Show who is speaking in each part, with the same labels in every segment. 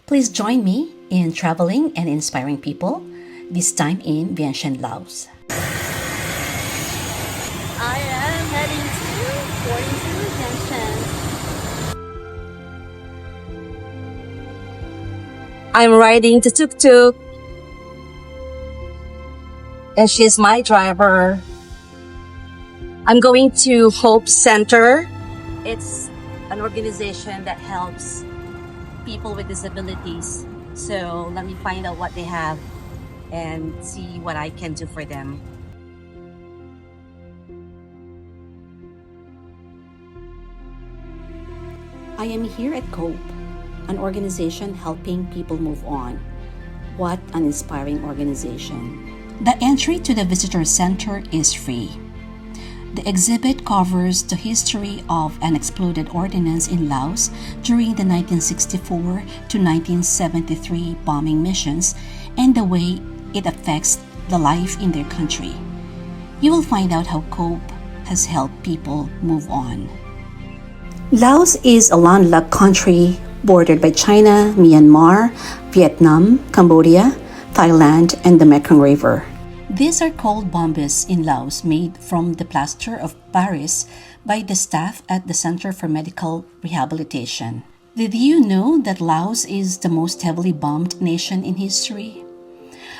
Speaker 1: Please join me in traveling and inspiring people, this time in Vientiane, Laos. I am heading to Vientiane. I'm riding the tuk-tuk, and she's my driver. I'm going to Hope Center. It's an organization that helps people with disabilities. So let me find out what they have and see what I can do for them. I am here at COPE, an organization helping people move on. What an inspiring organization. The entry to the visitor center is free. The exhibit covers the history of unexploded ordinance in Laos during the 1964 to 1973 bombing missions and the way it affects the life in their country. You will find out how COPE has helped people move on. Laos is a landlocked country bordered by China, Myanmar, Vietnam, Cambodia, Thailand, and the Mekong River. These are cold bombas in Laos made from the plaster of Paris by the staff at the Center for Medical Rehabilitation. Did you know that Laos is the most heavily bombed nation in history?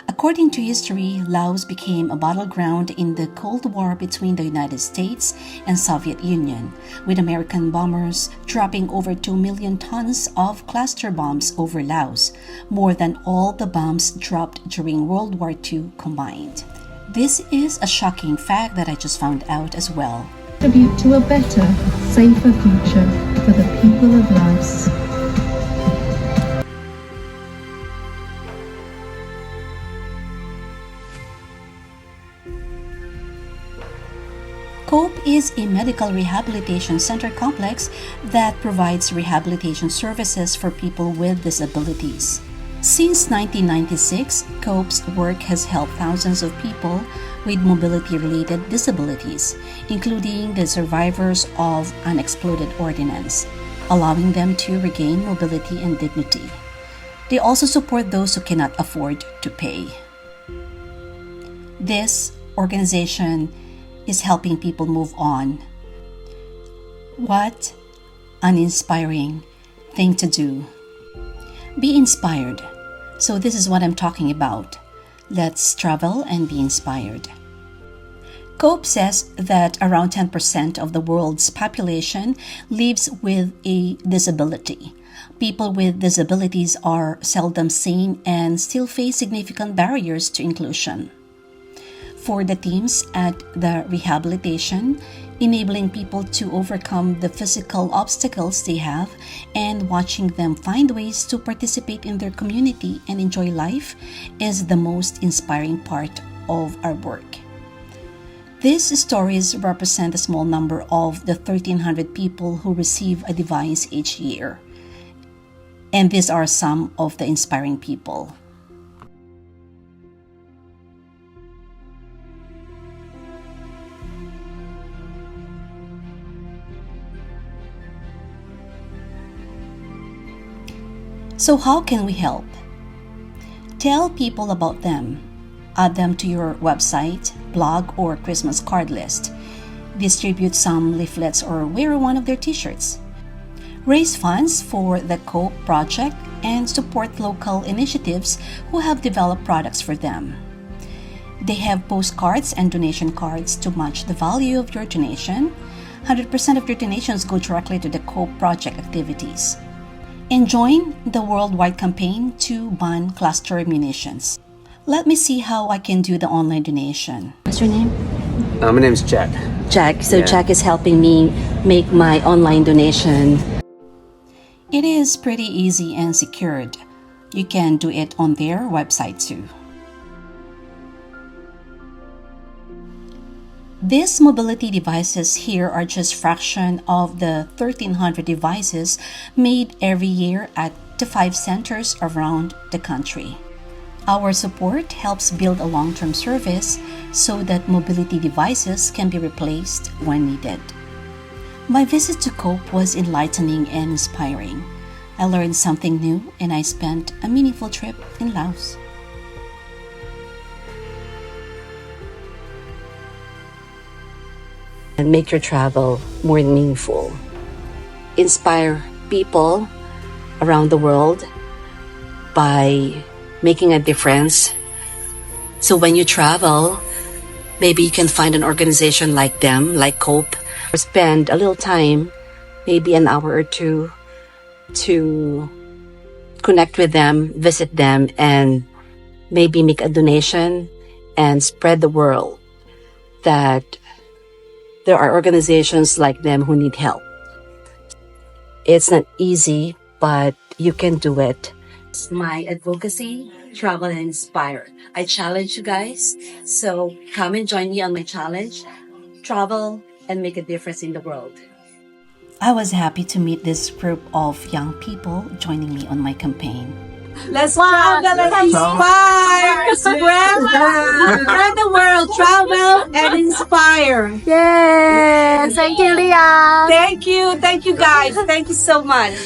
Speaker 1: According to history, Laos became a battleground in the Cold War between the United States and Soviet Union, with American bombers dropping over 2 million tons of cluster bombs over Laos, more than all the bombs dropped during World War II combined. This is a shocking fact that I just found out as well.
Speaker 2: Contribute to a better, safer future for the people of Laos.
Speaker 1: COPE is a medical rehabilitation center complex that provides rehabilitation services for people with disabilities. Since 1996, COPE's work has helped thousands of people with mobility-related disabilities, including the survivors of unexploded ordinance, allowing them to regain mobility and dignity. They also support those who cannot afford to pay. This organization is helping people move on. What an inspiring thing to do. Be inspired. So this is what I'm talking about. Let's travel and be inspired. COPE says that around 10% of the world's population lives with a disability. People with disabilities are seldom seen and still face significant barriers to inclusion. For the teams at the rehabilitation, enabling people to overcome the physical obstacles they have and watching them find ways to participate in their community and enjoy life is the most inspiring part of our work. These stories represent a small number of the 1,300 people who receive a device each year. And these are some of the inspiring people. So how can we help? Tell people about them. Add them to your website, blog, or Christmas card list. Distribute some leaflets or wear one of their t-shirts. Raise funds for the COPE project and support local initiatives who have developed products for them. They have postcards and donation cards to match the value of your donation. 100% of your donations go directly to the COPE project activities. And join the worldwide campaign to ban cluster munitions. Let me see how I can do the online donation. What's your name?
Speaker 3: My name is Jack.
Speaker 1: Jack. So
Speaker 3: Yeah.
Speaker 1: Jack is helping me make my online donation. It is pretty easy and secured. You can do it on their website too. These mobility devices here are just fraction of the 1,300 devices made every year at the 5 centers around the country. Our support helps build a long-term service so that mobility devices can be replaced when needed. My visit to COPE was enlightening and inspiring. I learned something new and I spent a meaningful trip in Laos.
Speaker 3: And make your travel more meaningful. Inspire people around the world by making a difference. So when you travel, maybe you can find an organization like them, like COPE, or spend a little time, maybe an hour or two, to connect with them, visit them, and maybe make a donation and spread the word that there are organizations like them who need help. It's not easy, but you can do it. My advocacy, travel and inspire. I challenge you guys. So come and join me on my challenge. Travel and make a difference in the world.
Speaker 1: I was happy to meet this group of young people joining me on my campaign.
Speaker 4: Let's travel and inspire! Spread the world, travel and inspire!
Speaker 5: Yes! Thank you, Leah!
Speaker 4: Thank you guys. Thank you so much.